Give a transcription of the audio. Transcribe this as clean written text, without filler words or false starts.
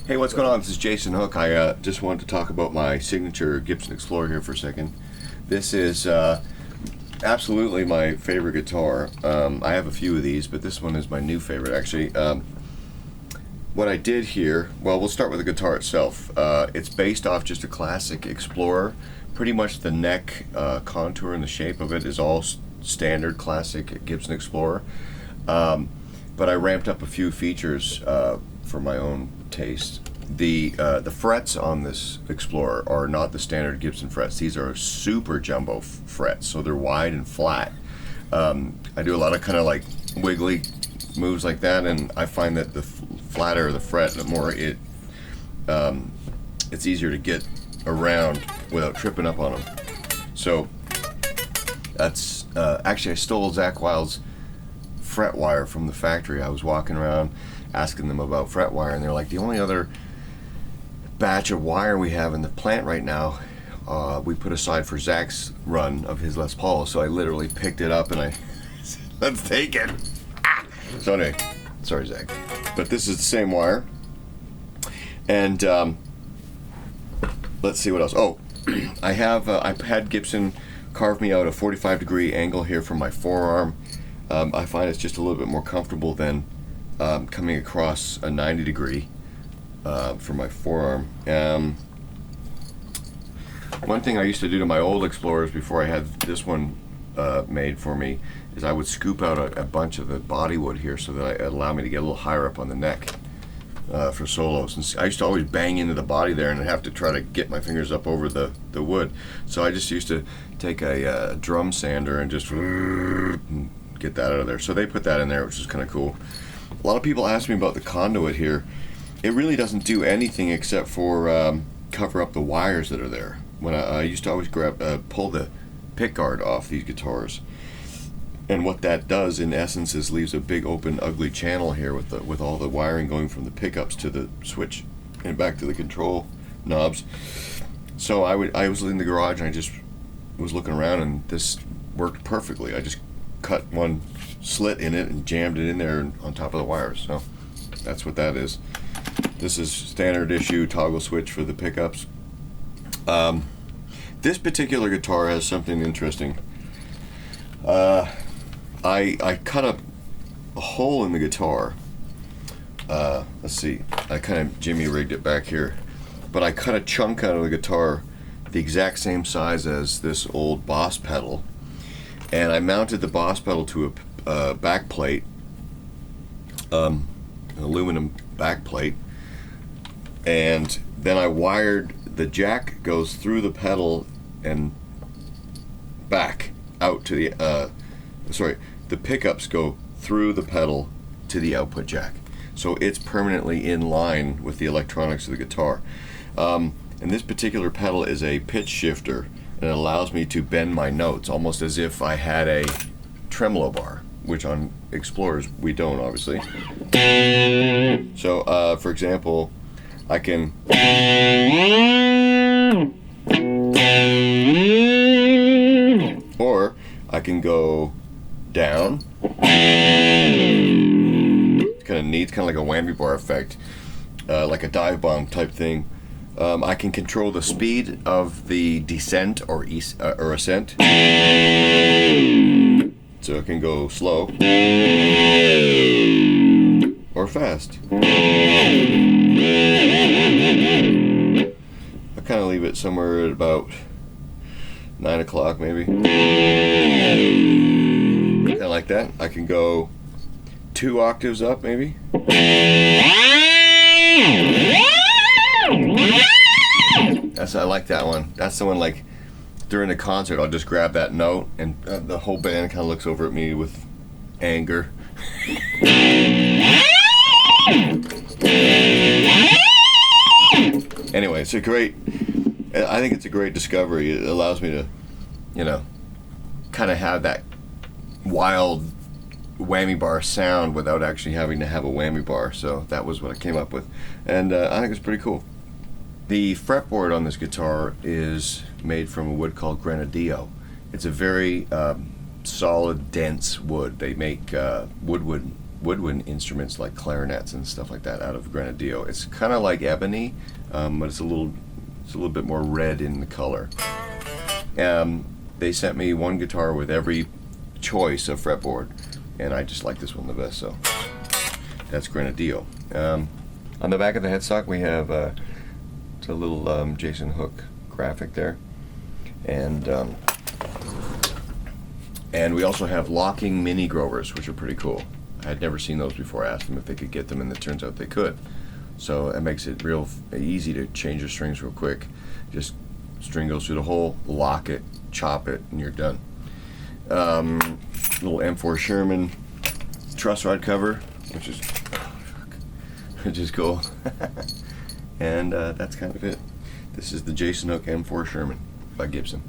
Hey, what's going on? This is Jason Hook. I just wanted to talk about my signature Gibson Explorer here for a second. This is absolutely my favorite guitar. I have a few of these, but this one is my new favorite, actually. What I did here, well, we'll start with the guitar itself. It's based off just a classic Explorer. Pretty much the neck contour and the shape of it is all standard classic Gibson Explorer. But I ramped up a few features for my own taste. The frets on this Explorer are not the standard Gibson frets. These are super jumbo frets, so they're wide and flat. I do a lot of kind of like wiggly moves like that, and I find that the flatter the fret, the more it's easier to get around without tripping up on them. So that's actually I stole Zach Wild's fret wire from the factory. I was walking around asking them about fret wire, and they're like, the only other batch of wire we have in the plant right now we put aside for Zach's run of his Les Paul. So I literally picked it up and I said, let's take it. So anyway, sorry Zach, but this is the same wire. And let's see what else. Oh, I had Gibson carve me out a 45-degree angle here for my forearm. I find it's just a little bit more comfortable than coming across a 90-degree for my forearm. One thing I used to do to my old Explorers before I had this one made for me is I would scoop out a bunch of the bodywood here so that it allowed me to get a little higher up on the neck for solos. And I used to always bang into the body there and I'd have to try to get my fingers up over the wood. So I just used to take a drum sander and just get that out of there. So they put that in there, which is kind of cool. A lot of people ask me about the conduit here. It really doesn't do anything except for cover up the wires that are there. When I used to always pull the pick guard off these guitars, and what that does in essence is leaves a big open ugly channel here with all the wiring going from the pickups to the switch and back to the control knobs. So I was in the garage and I just was looking around, and this worked perfectly. I just cut one slit in it and jammed it in there on top of the wires. So that's what that is. This is standard issue toggle switch for the pickups. This particular guitar has something interesting. I cut a hole in the guitar. Let's see, I kind of jimmy rigged it back here, but I cut a chunk out of the guitar the exact same size as this old Boss pedal, and I mounted the Boss pedal to a back plate, an aluminum back plate, and then I wired the jack goes through the pedal and back out to the the pickups go through the pedal to the output jack, so it's permanently in line with the electronics of the guitar. And this particular pedal is a pitch shifter, and it allows me to bend my notes almost as if I had a tremolo bar, which on Explorers we don't, obviously. So for example, I can or I can go down. It's kind of neat, kind of like a whammy bar effect, like a dive bomb type thing. I can control the speed of the descent or ascent. So it can go slow or fast. I kind of leave it somewhere at about 9 o'clock maybe. Kind of like that. I can go 2 octaves up maybe. I like that one. That's the one, like during the concert I'll just grab that note and the whole band kind of looks over at me with anger. Anyway, it's a great, I think it's a great discovery. It allows me to, kind of have that wild whammy bar sound without actually having to have a whammy bar. So that was what I came up with, and I think it's pretty cool. The fretboard on this guitar is made from a wood called granadillo. It's a very solid, dense wood. They make woodwood woodwind instruments like clarinets and stuff like that out of grenadillo. It's kind of like ebony, but it's a little bit more red in the color. They sent me one guitar with every choice of fretboard, and I just like this one the best, so that's grenadillo. On the back of the headstock we have it's a little Jason Hook graphic there, and we also have locking mini Grovers, which are pretty cool. I had never seen those before. I asked them if they could get them, and it turns out they could. So it makes it real easy to change your strings real quick. Just string goes through the hole, lock it, chop it, and you're done. Little M4 Sherman truss rod cover, which is cool. And that's kind of it. This is the Jason Hook M4 Sherman by Gibson.